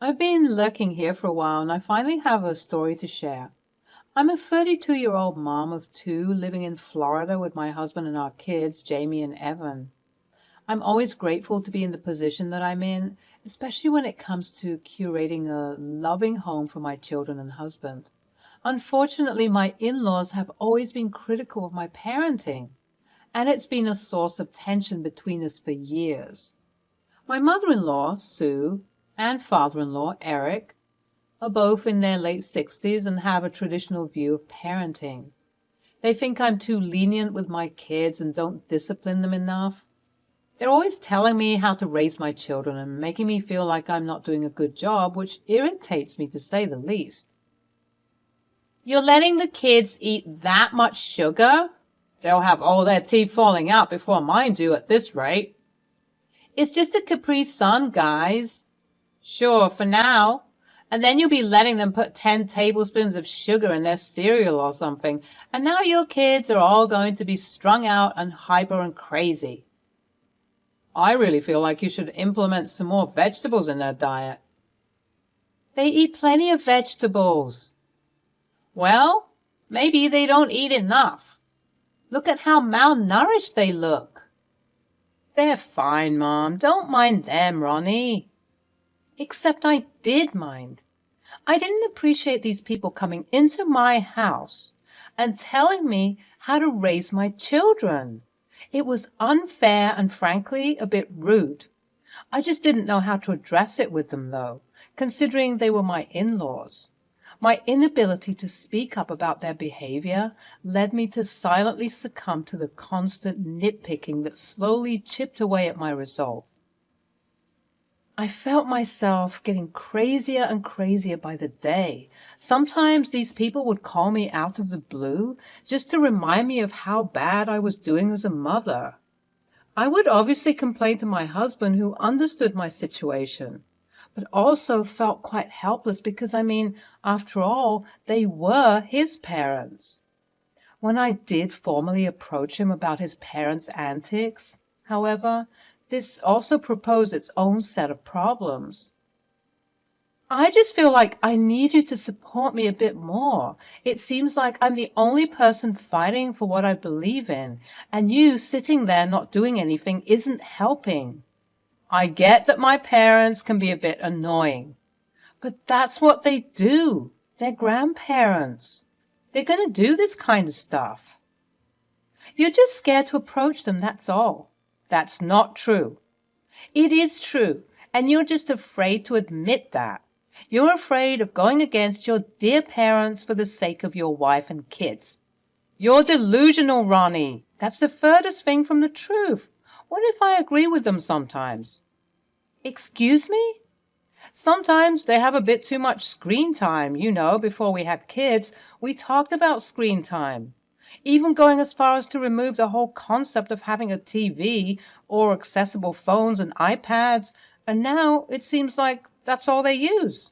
I've been lurking here for a while and I finally have a story to share. I'm a 32-year-old mom of two living in Florida with my husband and our kids, Jamie and Evan. I'm always grateful to be in the position that I'm in, especially when it comes to curating a loving home for my children and husband. Unfortunately, my in-laws have always been critical of my parenting, and it's been a source of tension between us for years. My mother-in-law, Sue, and father-in-law, Eric, are both in their late 60s and have a traditional view of parenting. They think I'm too lenient with my kids and don't discipline them enough. They're always telling me how to raise my children and making me feel like I'm not doing a good job, which irritates me to say the least. You're letting the kids eat that much sugar? They'll have all their teeth falling out before mine do at this rate. It's just a Capri Sun, guys. Sure, for now. And then you'll be letting them put 10 tablespoons of sugar in their cereal or something. And now your kids are all going to be strung out and hyper and crazy. I really feel like you should implement some more vegetables in their diet. They eat plenty of vegetables. Well, maybe they don't eat enough. Look at how malnourished they look. They're fine, Mom. Don't mind them, Ronnie. Except I did mind. I didn't appreciate these people coming into my house and telling me how to raise my children. It was unfair and frankly a bit rude. I just didn't know how to address it with them, though, considering they were my in-laws. My inability to speak up about their behavior led me to silently succumb to the constant nitpicking that slowly chipped away at my resolve. I felt myself getting crazier and crazier by the day. Sometimes these people would call me out of the blue just to remind me of how bad I was doing as a mother. I would obviously complain to my husband, who understood my situation, but also felt quite helpless because, after all, they were his parents. When I did formally approach him about his parents' antics, however, this also proposed its own set of problems. I just feel like I need you to support me a bit more. It seems like I'm the only person fighting for what I believe in, and you sitting there not doing anything isn't helping. I get that my parents can be a bit annoying, but that's what they do. They're grandparents. They're going to do this kind of stuff. You're just scared to approach them, that's all. That's not true. It is true, and you're just afraid to admit that. You're afraid of going against your dear parents for the sake of your wife and kids. You're delusional, Ronnie. That's the furthest thing from the truth. What if I agree with them sometimes? Excuse me? Sometimes they have a bit too much screen time. Before we had kids, we talked about screen time. Even going as far as to remove the whole concept of having a TV or accessible phones and iPads, and now it seems like that's all they use.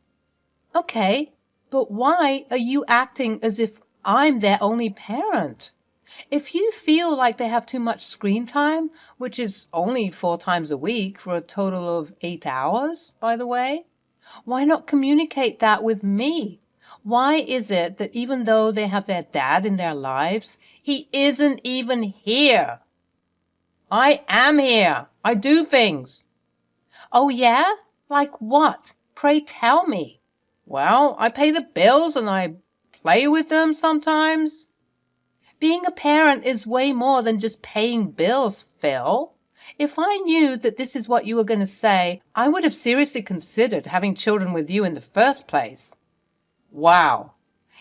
Okay, but why are you acting as if I'm their only parent? If you feel like they have too much screen time, which is only 4 times a week for a total of 8 hours, by the way, why not communicate that with me? Why is it that even though they have their dad in their lives, he isn't even here? I am here. I do things. Oh, yeah? Like what? Pray tell me. Well, I pay the bills and I play with them sometimes. Being a parent is way more than just paying bills, Phil. If I knew that this is what you were going to say, I would have seriously considered having children with you in the first place. Wow.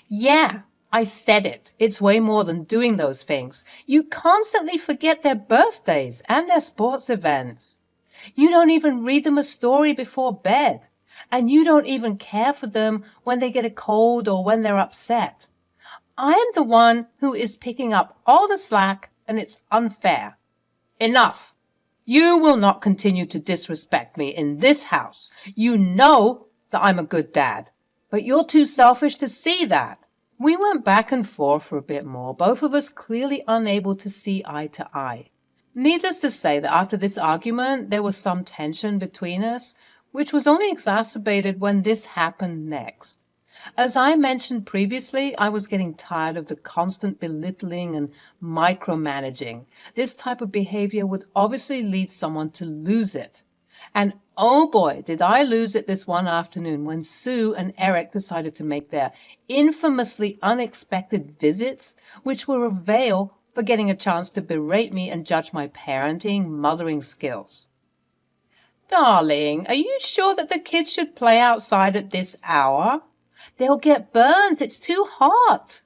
Yeah, I said it. It's way more than doing those things. You constantly forget their birthdays and their sports events. You don't even read them a story before bed. And you don't even care for them when they get a cold or when they're upset. I am the one who is picking up all the slack, and it's unfair. Enough. You will not continue to disrespect me in this house. You know that I'm a good dad. But you're too selfish to see that. We went back and forth for a bit more, both of us clearly unable to see eye to eye. Needless to say that after this argument, there was some tension between us, which was only exacerbated when this happened next. As I mentioned previously, I was getting tired of the constant belittling and micromanaging. This type of behavior would obviously lead someone to lose it. And oh boy, did I lose it this one afternoon when Sue and Eric decided to make their infamously unexpected visits, which were a veil for getting a chance to berate me and judge my mothering skills. Darling, are you sure that the kids should play outside at this hour? They'll get burnt. It's too hot.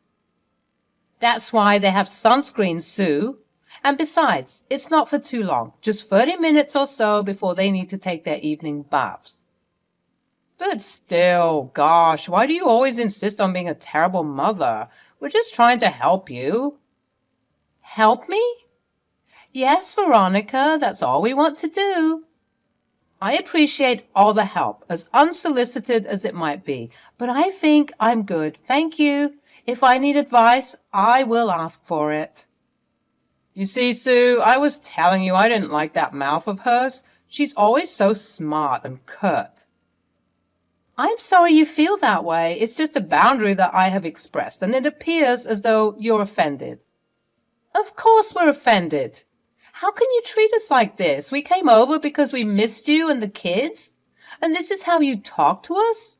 That's why they have sunscreen, Sue. And besides, it's not for too long, just 30 minutes or so before they need to take their evening baths. But still, gosh, why do you always insist on being a terrible mother? We're just trying to help you. Help me? Yes, Veronica, that's all we want to do. I appreciate all the help, as unsolicited as it might be, but I think I'm good, thank you. If I need advice, I will ask for it. You see, Sue, I was telling you I didn't like that mouth of hers. She's always so smart and curt. I'm sorry you feel that way. It's just a boundary that I have expressed, and it appears as though you're offended. Of course we're offended. How can you treat us like this? We came over because we missed you and the kids, and this is how you talk to us?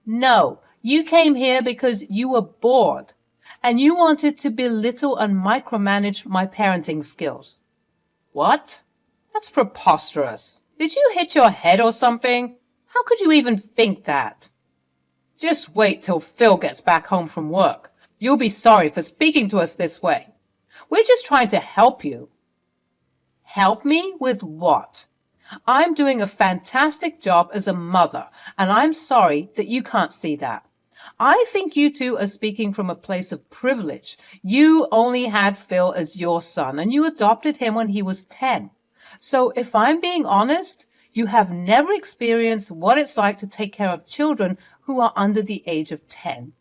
No, you came here because you were bored, and you wanted to belittle and micromanage my parenting skills. What? That's preposterous. Did you hit your head or something? How could you even think that? Just wait till Phil gets back home from work. You'll be sorry for speaking to us this way. We're just trying to help you. Help me with what? I'm doing a fantastic job as a mother, and I'm sorry that you can't see that. I think you two are speaking from a place of privilege. You only had Phil as your son, and you adopted him when he was 10. So if I'm being honest, you have never experienced what it's like to take care of children who are under the age of 10.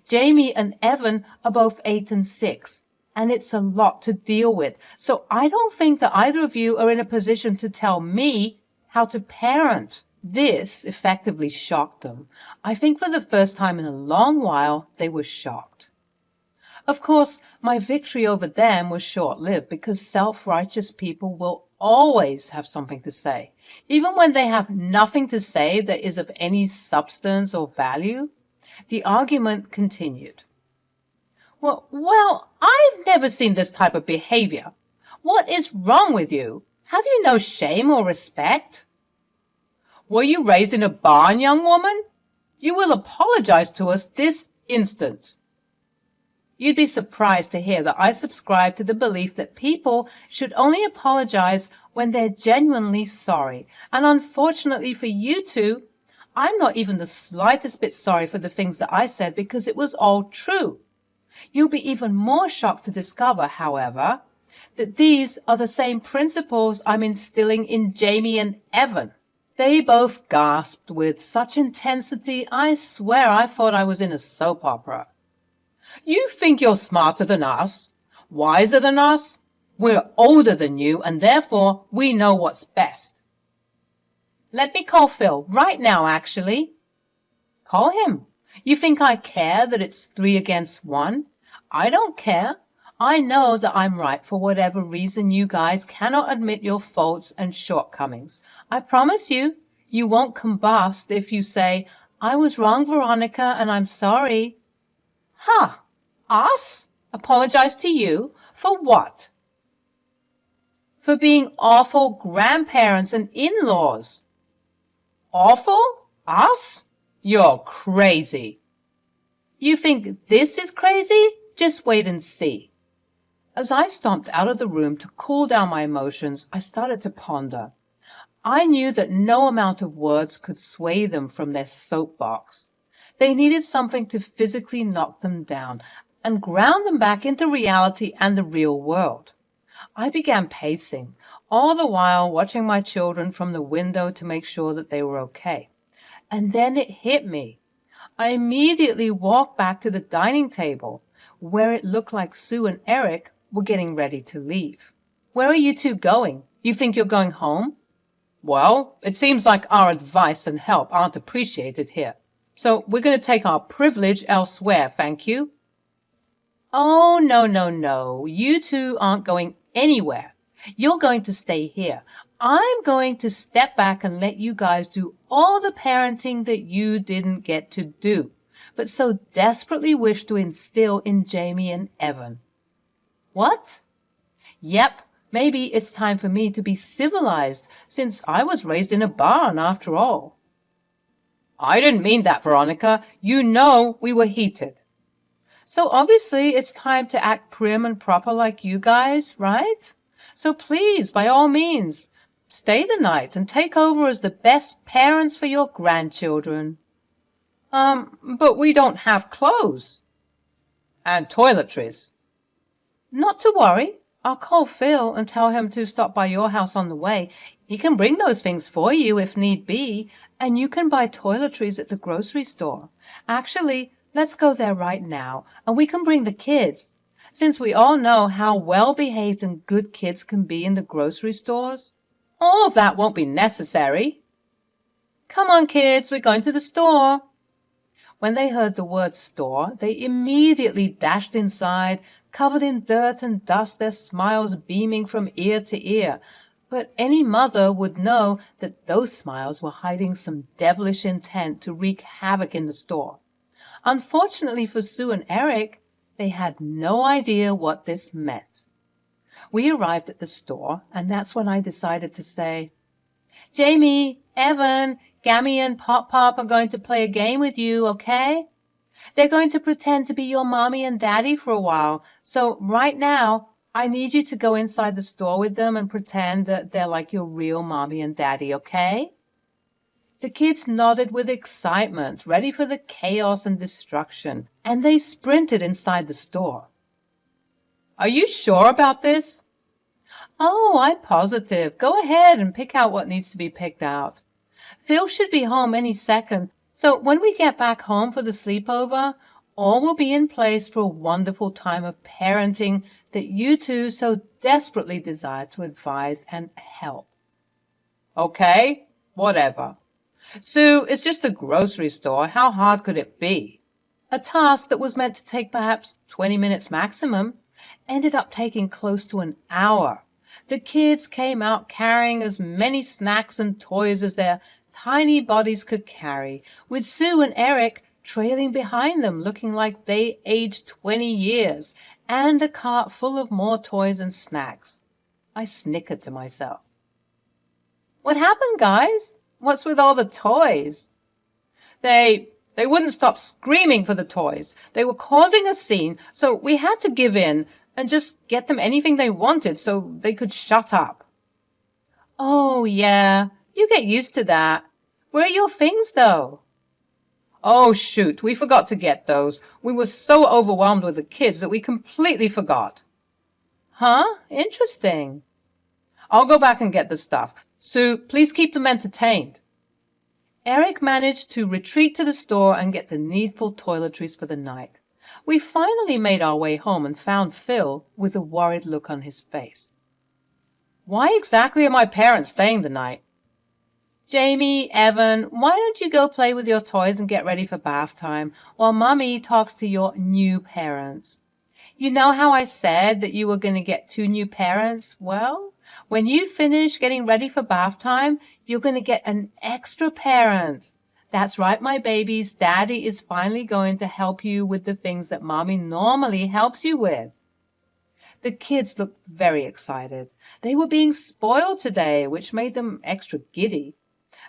Jamie and Evan are both 8 and 6. And it's a lot to deal with. So I don't think that either of you are in a position to tell me how to parent. This effectively shocked them. I think for the first time in a long while, they were shocked. Of course, my victory over them was short-lived because self-righteous people will always have something to say. Even when they have nothing to say that is of any substance or value, the argument continued. Well, I've never seen this type of behavior. What is wrong with you? Have you no shame or respect? Were you raised in a barn, young woman? You will apologize to us this instant. You'd be surprised to hear that I subscribe to the belief that people should only apologize when they're genuinely sorry. And unfortunately for you two, I'm not even the slightest bit sorry for the things that I said because it was all true. You'll be even more shocked to discover, however, that these are the same principles I'm instilling in Jamie and Evan. They both gasped with such intensity, I swear I thought I was in a soap opera. You think you're smarter than us? Wiser than us? We're older than you, and therefore we know what's best. Let me call Phil, right now, actually. Call him. You think I care that it's 3 against 1? I don't care. I know that I'm right for whatever reason you guys cannot admit your faults and shortcomings. I promise you, you won't combust if you say, I was wrong, Veronica, and I'm sorry. Ha! Us? Apologize to you? For what? For being awful grandparents and in-laws. Awful? Us? You're crazy. You think this is crazy? Just wait and see. As I stomped out of the room to cool down my emotions, I started to ponder. I knew that no amount of words could sway them from their soapbox. They needed something to physically knock them down and ground them back into reality and the real world. I began pacing, all the while watching my children from the window to make sure that they were okay. And then it hit me. I immediately walked back to the dining table, where it looked like Sue and Eric were getting ready to leave. Where are you two going? You think you're going home? Well, it seems like our advice and help aren't appreciated here. So we're going to take our privilege elsewhere, thank you. Oh, no, no, no. You two aren't going anywhere. You're going to stay here. I'm going to step back and let you guys do all the parenting that you didn't get to do, but so desperately wish to instill in Jamie and Evan. What? Yep, maybe it's time for me to be civilized, since I was raised in a barn after all. I didn't mean that, Veronica. You know we were heated. So obviously it's time to act prim and proper like you guys, right? So please, by all means, stay the night and take over as the best parents for your grandchildren. But we don't have clothes. And toiletries. Not to worry. I'll call Phil and tell him to stop by your house on the way. He can bring those things for you if need be, and you can buy toiletries at the grocery store. Actually, let's go there right now, and we can bring the kids, since we all know how well-behaved and good kids can be in the grocery stores. All of that won't be necessary. Come on, kids, we're going to the store. When they heard the word store, they immediately dashed inside, covered in dirt and dust, their smiles beaming from ear to ear. But any mother would know that those smiles were hiding some devilish intent to wreak havoc in the store. Unfortunately for Sue and Eric, they had no idea what this meant. We arrived at the store, and that's when I decided to say, Jamie, Evan, Gammy and Pop-Pop are going to play a game with you, okay? They're going to pretend to be your mommy and daddy for a while, so right now, I need you to go inside the store with them and pretend that they're like your real mommy and daddy, okay? The kids nodded with excitement, ready for the chaos and destruction, and they sprinted inside the store. Are you sure about this? Oh, I'm positive. Go ahead and pick out what needs to be picked out. Phil should be home any second, so when we get back home for the sleepover, all will be in place for a wonderful time of parenting that you two so desperately desire to advise and help. Okay, whatever. Sue, it's just a grocery store. How hard could it be? A task that was meant to take perhaps 20 minutes maximum ended up taking close to an hour. The kids came out carrying as many snacks and toys as their tiny bodies could carry, with Sue and Eric trailing behind them, looking like they aged 20 years, and a cart full of more toys and snacks. I snickered to myself. What happened, guys? What's with all the toys? They wouldn't stop screaming for the toys. They were causing a scene, so we had to give in and just get them anything they wanted so they could shut up. Oh, yeah, you get used to that. Where are your things, though? Oh, shoot, we forgot to get those. We were so overwhelmed with the kids that we completely forgot. Huh? Interesting. I'll go back and get the stuff. Sue, please keep them entertained. Eric managed to retreat to the store and get the needful toiletries for the night. We finally made our way home and found Phil with a worried look on his face. Why exactly are my parents staying the night? Jamie, Evan, why don't you go play with your toys and get ready for bath time while Mommy talks to your new parents? You know how I said that you were going to get 2 new parents? Well, when you finish getting ready for bath time, you're going to get an extra parent. That's right, my babies. Daddy is finally going to help you with the things that Mommy normally helps you with. The kids looked very excited. They were being spoiled today, which made them extra giddy.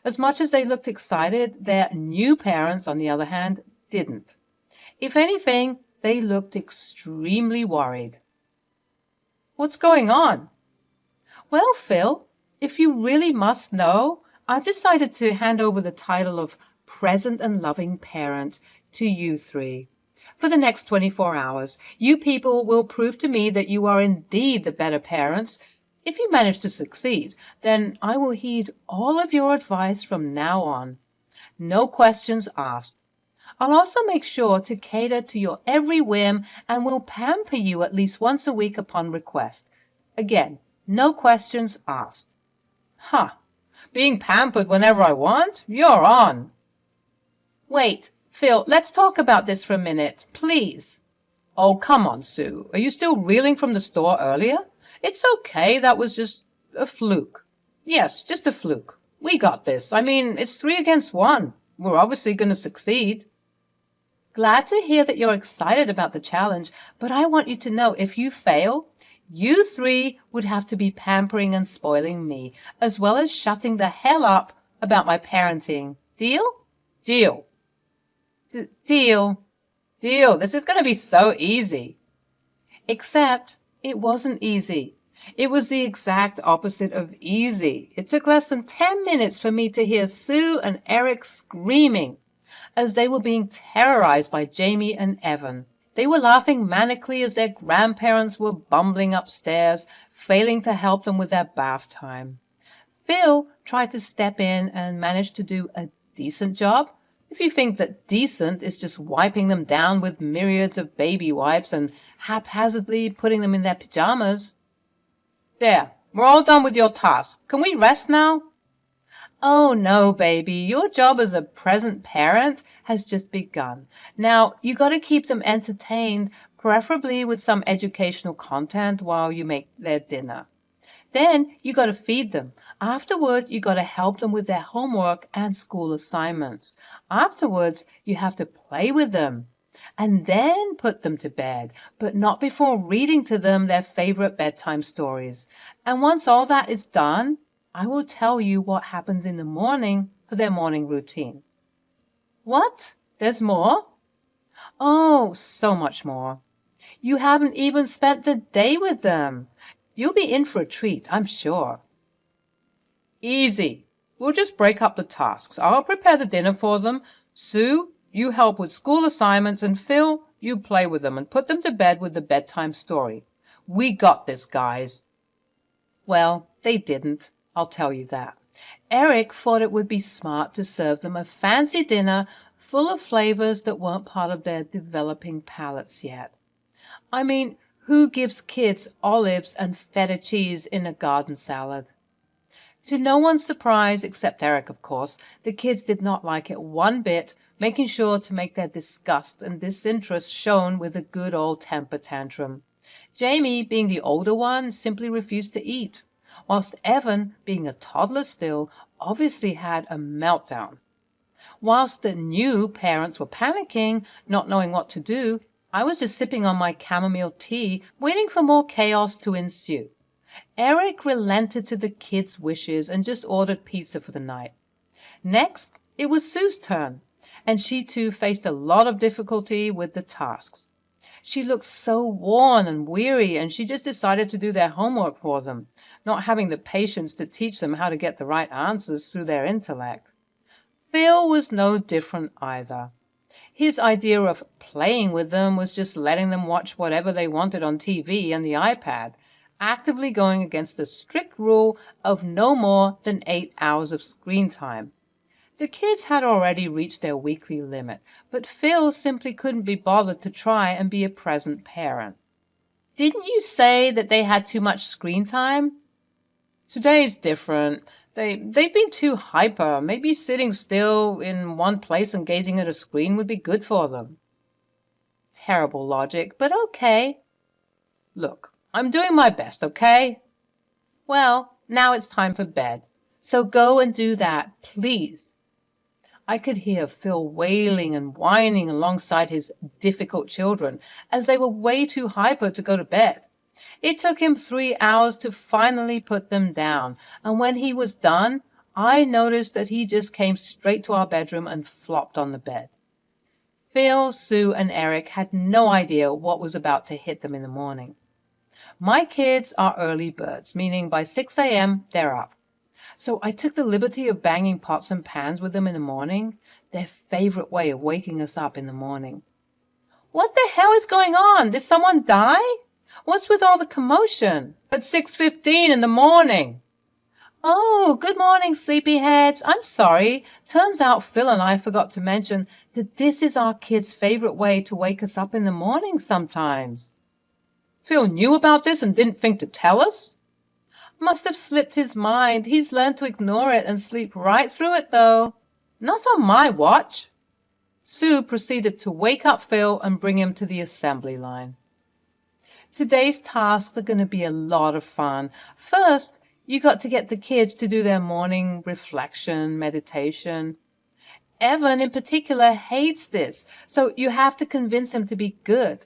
As much as they looked excited, their new parents, on the other hand, didn't. If anything, they looked extremely worried. What's going on? Well, Phil, if you really must know, I've decided to hand over the title of present and loving parent to you 3. For the next 24 hours, you people will prove to me that you are indeed the better parents. If you manage to succeed, then I will heed all of your advice from now on. No questions asked. I'll also make sure to cater to your every whim and will pamper you at least once a week upon request. Again, no questions asked. Huh. Being pampered whenever I want? You're on. Wait, Phil, let's talk about this for a minute, please. Oh, come on, Sue. Are you still reeling from the store earlier? It's okay, that was just a fluke. Yes, just a fluke. We got this. I mean, it's 3 against 1. We're obviously going to succeed. Glad to hear that you're excited about the challenge, but I want you to know if you fail, you 3 would have to be pampering and spoiling me, as well as shutting the hell up about my parenting. Deal? Deal. Deal. Deal. This is going to be so easy. Except it wasn't easy. It was the exact opposite of easy. It took less than 10 minutes for me to hear Sue and Eric screaming as they were being terrorized by Jamie and Evan. They were laughing manically as their grandparents were bumbling upstairs, failing to help them with their bath time. Phil tried to step in and managed to do a decent job, if you think that decent is just wiping them down with myriads of baby wipes and haphazardly putting them in their pajamas. There, we're all done with your task. Can we rest now? Oh, no, baby. Your job as a present parent has just begun. Now, you got to keep them entertained, preferably with some educational content while you make their dinner. Then you got to feed them. Afterward, you got to help them with their homework and school assignments. Afterwards, you have to play with them. And then put them to bed, but not before reading to them their favorite bedtime stories. And once all that is done, I will tell you what happens in the morning for their morning routine. What? There's more? Oh, so much more. You haven't even spent the day with them. You'll be in for a treat, I'm sure. Easy. We'll just break up the tasks. I'll prepare the dinner for them. Sue, you help with school assignments, and Phil, you play with them and put them to bed with the bedtime story. We got this, guys. Well, they didn't, I'll tell you that. Eric thought it would be smart to serve them a fancy dinner full of flavors that weren't part of their developing palates yet. I mean, who gives kids olives and feta cheese in a garden salad? To no one's surprise, except Eric, of course, the kids did not like it one bit, making sure to make their disgust and disinterest shown with a good old temper tantrum. Jamie, being the older one, simply refused to eat, whilst Evan, being a toddler still, obviously had a meltdown. Whilst the new parents were panicking, not knowing what to do, I was just sipping on my chamomile tea, waiting for more chaos to ensue. Eric relented to the kids' wishes and just ordered pizza for the night. Next, it was Sue's turn, and she too faced a lot of difficulty with the tasks. She looked so worn and weary, and she just decided to do their homework for them, not having the patience to teach them how to get the right answers through their intellect. Phil was no different either. His idea of playing with them was just letting them watch whatever they wanted on TV and the iPad, actively going against the strict rule of no more than 8 hours of screen time. The kids had already reached their weekly limit, but Phil simply couldn't be bothered to try and be a present parent. Didn't you say that they had too much screen time? Today's different. They've been too hyper. Maybe sitting still in one place and gazing at a screen would be good for them. Terrible logic, but okay. Look, I'm doing my best, okay? Well, now it's time for bed, so go and do that, please. I could hear Phil wailing and whining alongside his difficult children, as they were way too hyper to go to bed. It took him 3 hours to finally put them down, and when he was done, I noticed that he just came straight to our bedroom and flopped on the bed. Phil, Sue, and Eric had no idea what was about to hit them in the morning. My kids are early birds, meaning by 6 a.m. they're up. So I took the liberty of banging pots and pans with them in the morning, their favorite way of waking us up in the morning. What the hell is going on? Did someone die? What's with all the commotion? It's 6:15 in the morning. Oh, good morning, sleepyheads. I'm sorry. Turns out Phil and I forgot to mention that this is our kids' favorite way to wake us up in the morning sometimes. Phil knew about this and didn't think to tell us? Must have slipped his mind. He's learned to ignore it and sleep right through it, though. Not on my watch. Sue proceeded to wake up Phil and bring him to the assembly line. Today's tasks are going to be a lot of fun. First, you got to get the kids to do their morning reflection, meditation. Evan, in particular, hates this, so you have to convince him to be good.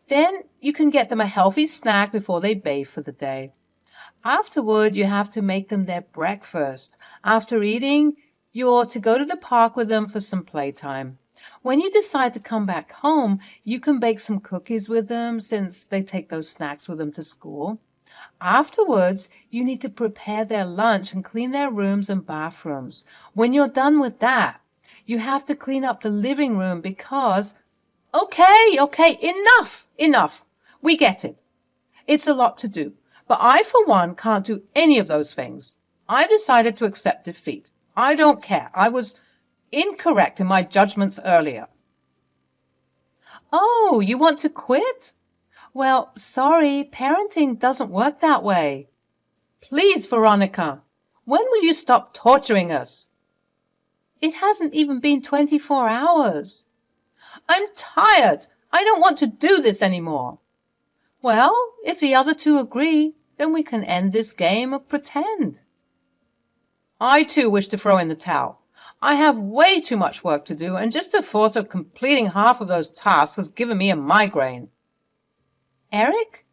Then you can get them a healthy snack before they bathe for the day. Afterward, you have to make them their breakfast. After eating, you're to go to the park with them for some playtime. When you decide to come back home, you can bake some cookies with them since they take those snacks with them to school. Afterwards, you need to prepare their lunch and clean their rooms and bathrooms. When you're done with that, you have to clean up the living room because... Okay, enough. We get it. It's a lot to do, but I, for one, can't do any of those things. I decided to accept defeat. I don't care. I was incorrect in my judgments earlier. Oh, you want to quit? Well, sorry, parenting doesn't work that way. Please, Veronica, when will you stop torturing us? It hasn't even been 24 hours. I'm tired. I don't want to do this anymore. Well, if the other two agree, then we can end this game of pretend. I too wish to throw in the towel. I have way too much work to do, and just the thought of completing half of those tasks has given me a migraine. Eric?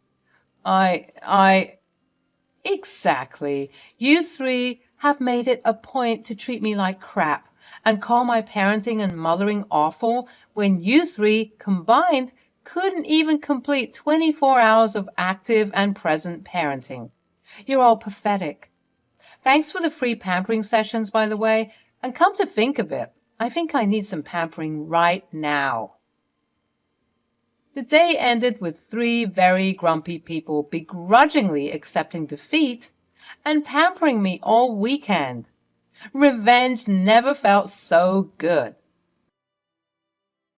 Exactly. You three have made it a point to treat me like crap and call my parenting and mothering awful when you three combined couldn't even complete 24 hours of active and present parenting. You're all pathetic. Thanks for the free pampering sessions, by the way, and come to think of it, I think I need some pampering right now. The day ended with three very grumpy people begrudgingly accepting defeat and pampering me all weekend. Revenge never felt so good.